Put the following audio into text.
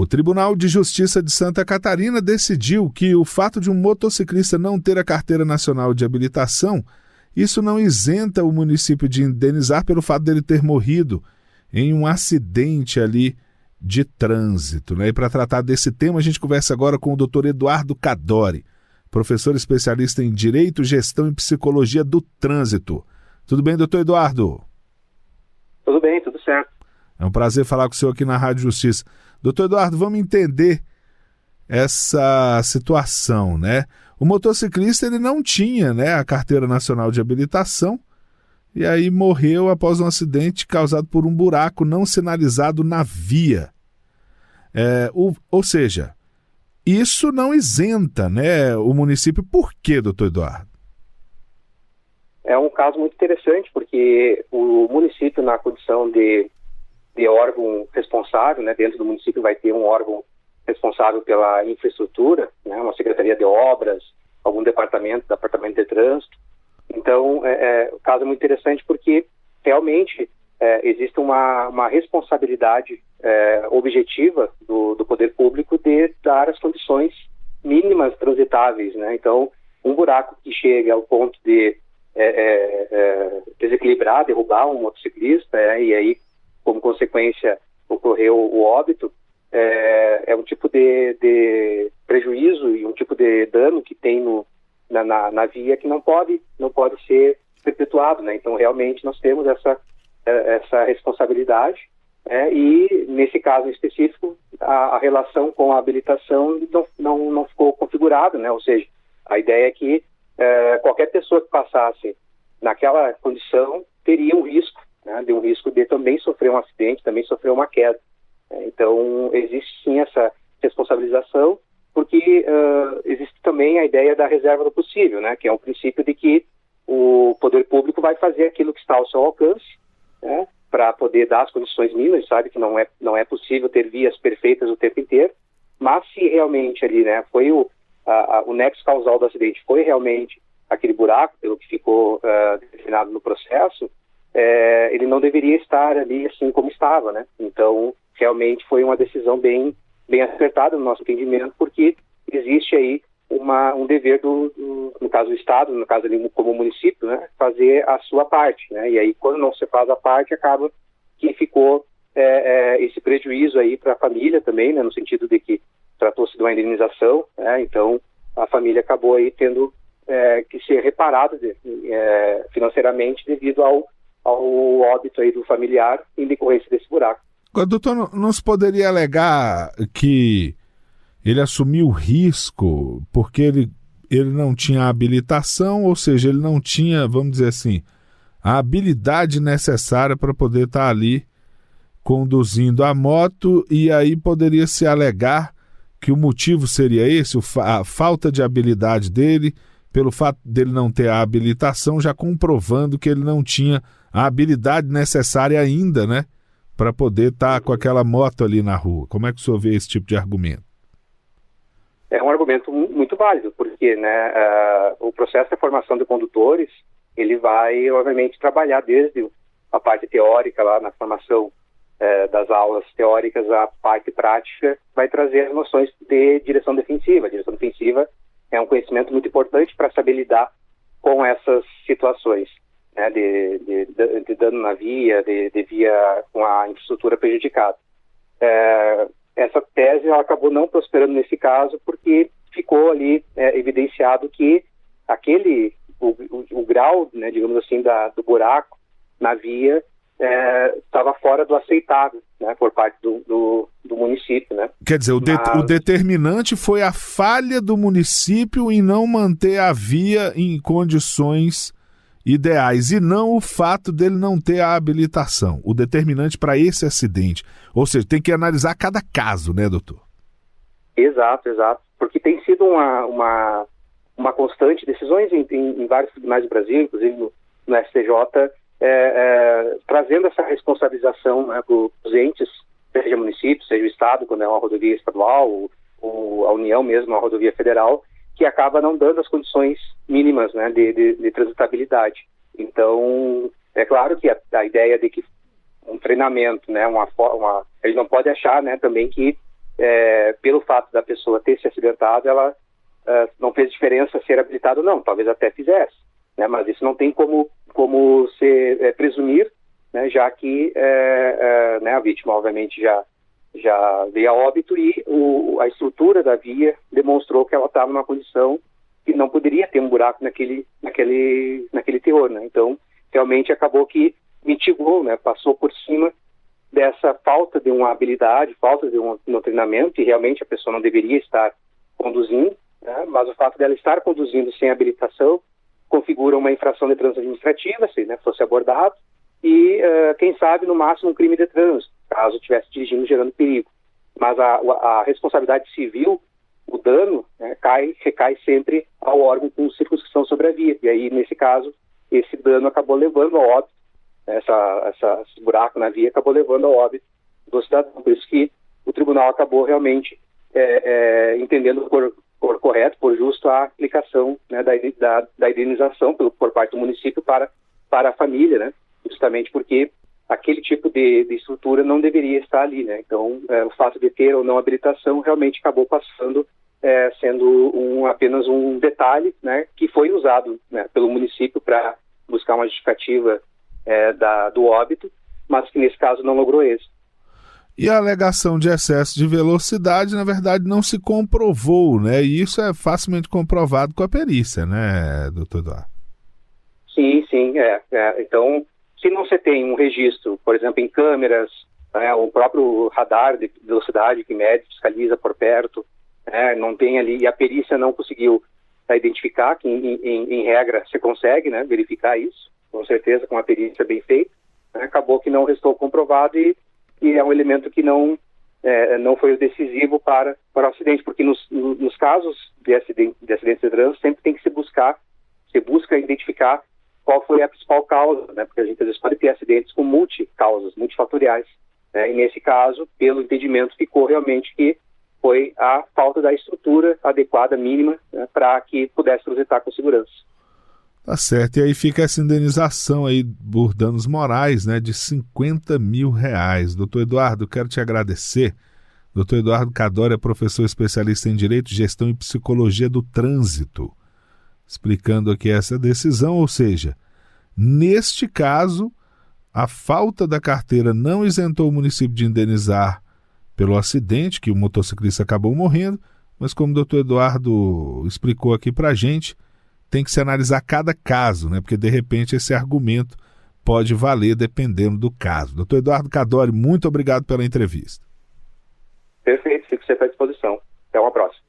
O Tribunal de Justiça de Santa Catarina decidiu que o fato de um motociclista não ter a carteira nacional de habilitação, isso não isenta o município de indenizar pelo fato dele ter morrido em um acidente ali de trânsito, né? E para tratar desse tema, a gente conversa agora com o Dr. Eduardo Cadori, professor especialista em Direito, Gestão e Psicologia do Trânsito. Tudo bem, doutor Eduardo? Tudo bem, tudo certo. É um prazer falar com o senhor aqui na Rádio Justiça. Doutor Eduardo, vamos entender essa situação, né? O motociclista ele não tinha, né, a carteira nacional de habilitação e aí morreu após um acidente causado por um buraco não sinalizado na via. Ou seja, isso não isenta, né, o município. Por quê, doutor Eduardo? É um caso muito interessante, porque o município, na condição de órgão responsável, né, dentro do município vai ter um órgão responsável pela infraestrutura, né, uma secretaria de obras, algum departamento de trânsito. Então, o caso é muito interessante porque realmente existe uma responsabilidade objetiva do poder público de dar as condições mínimas transitáveis, né? Então, um buraco que chega ao ponto de desequilibrar, derrubar um motociclista, e aí, como consequência, ocorreu o óbito, é um tipo de prejuízo e um tipo de dano que tem na via que não pode ser perpetuado, né? Então, realmente, nós temos essa responsabilidade, e, nesse caso específico, a relação com a habilitação não ficou configurada, né? Ou seja, a ideia é que qualquer pessoa que passasse naquela condição teria um risco, né, de também sofrer um acidente, também sofrer uma queda. Então, existe sim essa responsabilização, porque existe também a ideia da reserva do possível, né, que é um princípio de que o poder público vai fazer aquilo que está ao seu alcance, né, para poder dar as condições mínimas. Sabe que não é possível ter vias perfeitas o tempo inteiro, mas se realmente ali, né, foi o nexo causal do acidente foi realmente aquele buraco, pelo que ficou determinado no processo, ele não deveria estar ali assim como estava, né? Então, realmente foi uma decisão bem acertada no nosso entendimento, porque existe aí um dever no caso do Estado, no caso ali como município, né, fazer a sua parte, né? E aí, quando não se faz a parte, acaba que ficou esse prejuízo aí para a família também, né, no sentido de que tratou-se de uma indenização, né? Então a família acabou aí tendo que ser reparada financeiramente devido ao óbito aí do familiar em decorrência desse buraco. Doutor, não se poderia alegar que ele assumiu o risco porque ele não tinha habilitação, ou seja, ele não tinha, vamos dizer assim, a habilidade necessária para poder estar ali conduzindo a moto, e aí poderia se alegar que o motivo seria esse, a falta de habilidade dele, pelo fato dele não ter a habilitação, já comprovando que ele não tinha a habilidade necessária ainda, né, para poder estar com aquela moto ali na rua. Como é que o senhor vê esse tipo de argumento? É um argumento muito válido, porque, né, o processo de formação de condutores, ele vai, obviamente, trabalhar desde a parte teórica lá na formação das aulas teóricas, a parte prática vai trazer as noções de direção defensiva. A direção defensiva é um conhecimento muito importante para saber lidar com essas situações, né, de dano na via, de via com a infraestrutura prejudicada. Essa tese ela acabou não prosperando nesse caso porque ficou ali evidenciado que o grau, né, digamos assim, do buraco na via estava fora do aceitável, né, por parte do município, né? Quer dizer, o determinante foi a falha do município em não manter a via em condições ideais, e não o fato dele não ter a habilitação, o determinante para esse acidente. Ou seja, tem que analisar cada caso, né, doutor? Exato, porque tem sido uma constante, decisões em vários tribunais do Brasil, inclusive no STJ, trazendo essa responsabilização, né, para os entes, seja município, seja o Estado, quando é uma rodovia estadual, ou a União mesmo, uma rodovia federal, que acaba não dando as condições mínimas, né, de transitabilidade. Então, é claro que a ideia de que um treinamento, né, a gente não pode achar, né, também que pelo fato da pessoa ter se acidentado, ela não fez diferença ser habilitada ou não, talvez até fizesse, né? Mas isso não tem como se presumir, né? Já que né, a vítima, obviamente, já veio a óbito e a estrutura da via demonstrou que ela estava numa condição que não poderia ter um buraco naquele teor, né? Então, realmente acabou que mitigou, né? Passou por cima dessa falta de uma habilidade, falta de um treinamento, e realmente a pessoa não deveria estar conduzindo, né? Mas o fato dela estar conduzindo sem habilitação configura uma infração de trânsito administrativa, se, né, fosse abordado, e quem sabe, no máximo, um crime de trânsito, caso estivesse dirigindo gerando perigo. Mas a responsabilidade civil, o dano, né, recai sempre ao órgão com circunscrição sobre a via. E aí, nesse caso, esse dano acabou levando ao óbito, esse buraco na via acabou levando ao óbito do cidadão. Por isso que o tribunal acabou realmente entendendo por correto, por justo, a aplicação, né, da indenização por parte do município para a família, né, justamente porque aquele tipo de estrutura não deveria estar ali, né? Então, o fato de ter ou não habilitação realmente acabou passando, sendo apenas um detalhe, né, que foi usado, né, pelo município para buscar uma justificativa do óbito, mas que nesse caso não logrou êxito. E a alegação de excesso de velocidade, na verdade, não se comprovou, né? E isso é facilmente comprovado com a perícia, né, doutor Eduardo? Sim. Então, se não se tem um registro, por exemplo, em câmeras, o próprio radar de velocidade que mede, fiscaliza por perto, não tem ali, e a perícia não conseguiu identificar, que em regra se consegue, né, verificar isso, com certeza, com uma perícia bem feita, né, acabou que não restou comprovado e é um elemento que não foi o decisivo para o acidente, porque nos casos de acidentes de trânsito sempre tem que se busca identificar qual foi a principal causa, né? Porque a gente às vezes pode ter acidentes com multicausas, multifatoriais, né? E nesse caso, pelo entendimento, ficou realmente que foi a falta da estrutura adequada, mínima, né, para que pudesse transitar com segurança. Tá certo, e aí fica essa indenização aí por danos morais, né, de R$50 mil. Doutor Eduardo, quero te agradecer. Doutor Eduardo Cadório é professor especialista em Direito, Gestão e Psicologia do Trânsito, explicando aqui essa decisão, ou seja, neste caso, a falta da carteira não isentou o município de indenizar pelo acidente, que o motociclista acabou morrendo, mas como o doutor Eduardo explicou aqui pra gente, tem que se analisar cada caso, né? Porque de repente esse argumento pode valer dependendo do caso. Doutor Eduardo Cadório, muito obrigado pela entrevista. Perfeito, fico sempre à disposição. Até uma próxima.